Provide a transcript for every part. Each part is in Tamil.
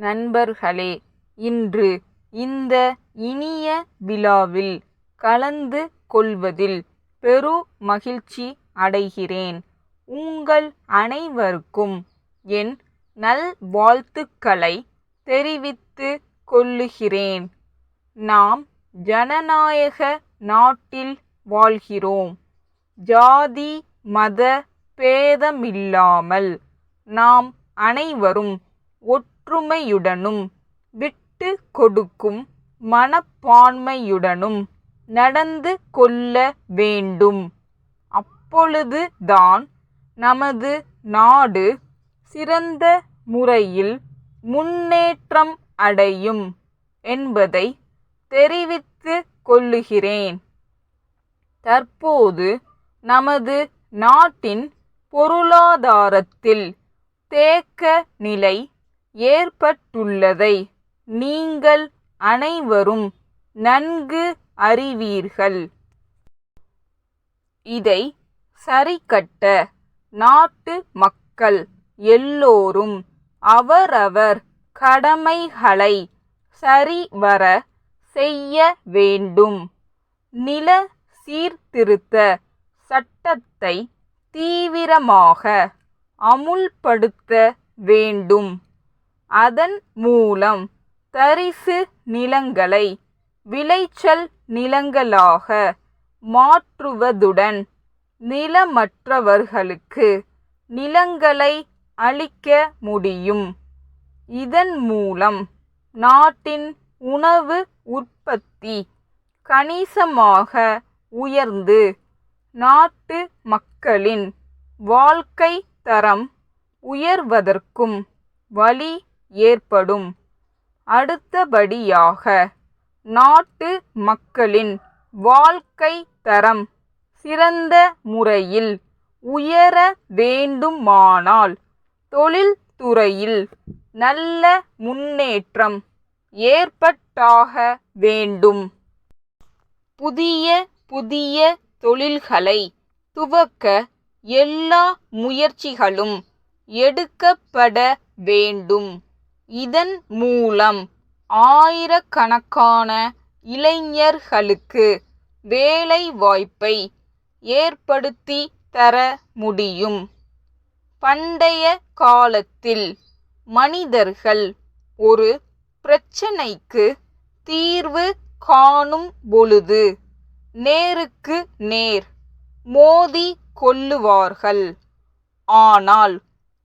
நண்பர்களே, இன்று இந்த இனிய விழாவில் கலந்து கொள்வதில் பெரு மகிழ்ச்சி அடைகிறேன். உங்கள் அனைவருக்கும் என் நல்வாழ்த்துக்களை தெரிவித்துக் கொள்ளுகிறேன். நாம் ஜனநாயக நாட்டில் வாழ்கிறோம். ஜாதி மத பேதமில்லாமல் நாம் அனைவரும் ஒற்றுமையுடனும் விட்டு கொடுக்கும் மனப்பான்மையுடனும் நடந்து கொள்ள வேண்டும். அப்பொழுதுதான் நமது நாடு சிறந்த முறையில் முன்னேற்றம் அடையும் என்பதை தெரிவித்துக் கொள்ளுகிறேன். தற்போது நமது நாட்டின் பொருளாதாரத்தில் தேக்க நிலை ஏற்பட்டுள்ளதை நீங்கள் அனைவரும் நன்கு அறிவீர்கள். இதை சரிகட்ட நாட்டு மக்கள் எல்லோரும் அவரவர் கடமைகளை சரிவர செய்ய வேண்டும். நில சீர்திருத்த சட்டத்தை தீவிரமாக அமுல்படுத்த வேண்டும். அதன் மூலம் தரிசு நிலங்களை விளைச்சல் நிலங்களாக மாற்றுவதுடன் நிலமற்றவர்களுக்கு நிலங்களை அளிக்க முடியும். இதன் மூலம் நாட்டின் உணவு உற்பத்தி கணிசமாக உயர்ந்து நாட்டு மக்களின் வாழ்க்கை தரம் உயர்வதற்கும் வழி ஏற்படும். அடுத்தபடியாக நாட்டு மக்களின் வாழ்க்கை தரம் சிறந்த முறையில் உயர வேண்டுமானால் தொழில்துறையில் நல்ல முன்னேற்றம் ஏற்பட்டாக வேண்டும். புதிய புதிய தொழில்களை துவக்க எல்லா முயற்சிகளும் எடுக்கப்பட வேண்டும். இதன் மூலம் ஆயிரக்கணக்கான இளைஞர்களுக்கு வேலை வாய்ப்பை ஏற்படுத்தி தர முடியும். பண்டைய காலத்தில் மனிதர்கள் ஒரு பிரச்சனைக்கு தீர்வு காணும் பொழுது நேருக்கு நேர் மோதி கொள்ளுவார்கள். ஆனால்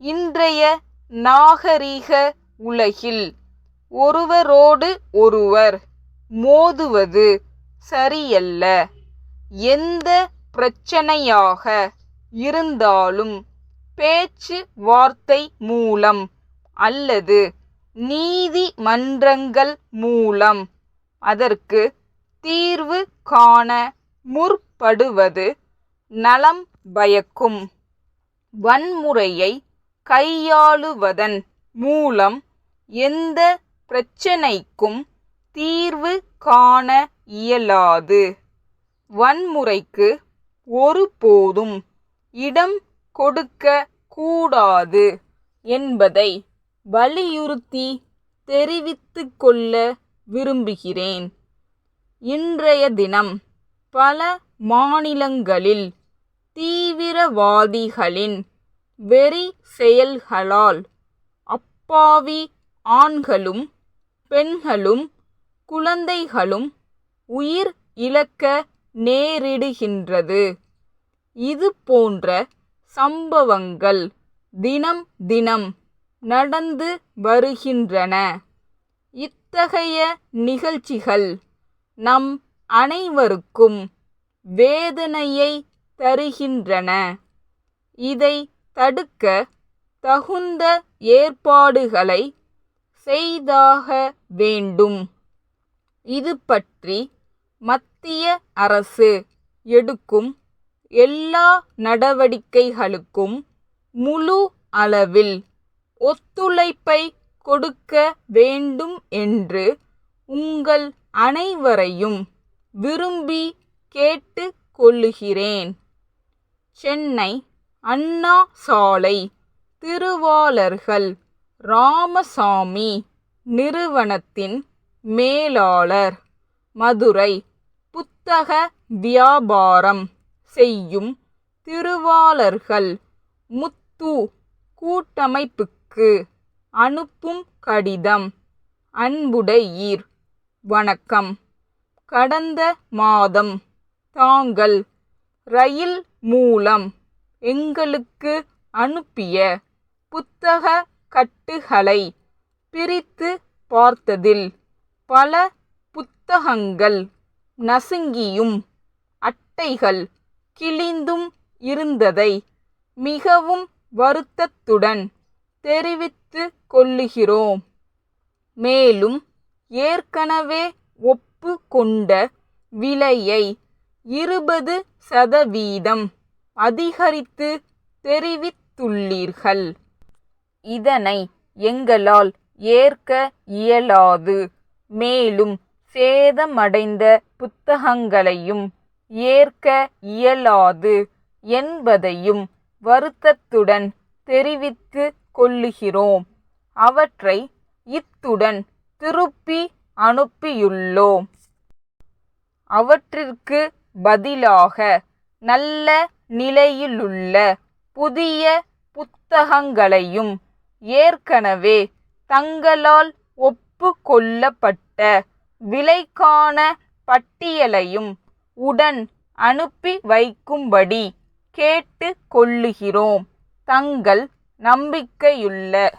இன்றைய நாகரிக உலகில் ஒருவரோடு ஒருவர் மோதுவது சரியல்ல. எந்த பிரச்சனையாக இருந்தாலும் பேச்சு வார்த்தை மூலம் அல்லது நீதிமன்றங்கள் மூலம் அதற்கு தீர்வு காண முற்படுவது நலம் பயக்கும். வன்முறையை கையாளுவதன் மூலம் எந்த பிரச்சனைக்கும் தீர்வு காண இயலாது. வன்முறைக்கு ஒருபோதும் இடம் கொடுக்க கூடாது என்பதை வலியுறுத்தி தெரிவித்துக் கொள்ள விரும்புகிறேன். இன்றைய தினம் பல மாநிலங்களில் தீவிரவாதிகளின் வெறி செயல்களால் அப்பாவி ஆண்களும் பெண்களும் குழந்தைகளும் உயிர் இழக்க நேரிடுகின்றது. இது போன்ற சம்பவங்கள் தினம் தினம் நடந்து வருகின்றன. இத்தகைய நிகழ்ச்சிகள் நம் அனைவருக்கும் வேதனையை தருகின்றன. இதை தடுக்க தகுந்த ஏற்பாடுகளை செய்தாக வேண்டும். இது பற்றி மத்திய அரசு எடுக்கும் எல்லா நடவடிக்கைகளுக்கும் முழு அளவில் ஒத்துழைப்பை கொடுக்க வேண்டும் என்று உங்கள் அனைவரையும் விரும்பி கேட்டுக் கொள்ளுகிறேன். சென்னை அண்ணா சாலை திருவாளர்கள் ராமசாமி நிறுவனத்தின் மேலாளர். மதுரை புத்தக வியாபாரம் செய்யும் திருவாளர்கள் முத்து கூட்டமைப்புக்கு அனுப்பும் கடிதம். அன்புடையீர், வணக்கம். கடந்த மாதம் தாங்கள் ரயில் மூலம் எங்களுக்கு அனுப்பிய புத்தக கட்டுகளை பிரித்து பார்த்ததில் பல புத்தகங்கள் நசுங்கியும் அட்டைகள் கிழிந்தும் இருந்ததை மிகவும் வருத்தத்துடன் தெரிவித்துக் கொள்ளுகிறோம். மேலும் ஏற்கனவே ஒப்புக்கொண்ட விலையை 20% அதிகரித்து தெரிவித்துள்ளீர்கள். இதனை எங்களால் ஏற்க இயலாது. மேலும் சேதமடைந்த புத்தகங்களையும் ஏற்க இயலாது என்பதையும் வருத்தத்துடன் தெரிவித்துக் கொள்ளுகிறோம். அவற்றை இத்துடன் திருப்பி அனுப்பியுள்ளோம். அவற்றிற்கு பதிலாக நல்ல நிலையிலுள்ள புதிய புத்தகங்களையும் ஏற்கனவே தங்களால் ஒப்புக்கொள்ளப்பட்ட விலைக்கான பட்டியலையும் உடன் அனுப்பி வைக்கும்படி கேட்டுக் கொள்ளுகிறோம். தங்கள் நம்பிக்கையுள்ள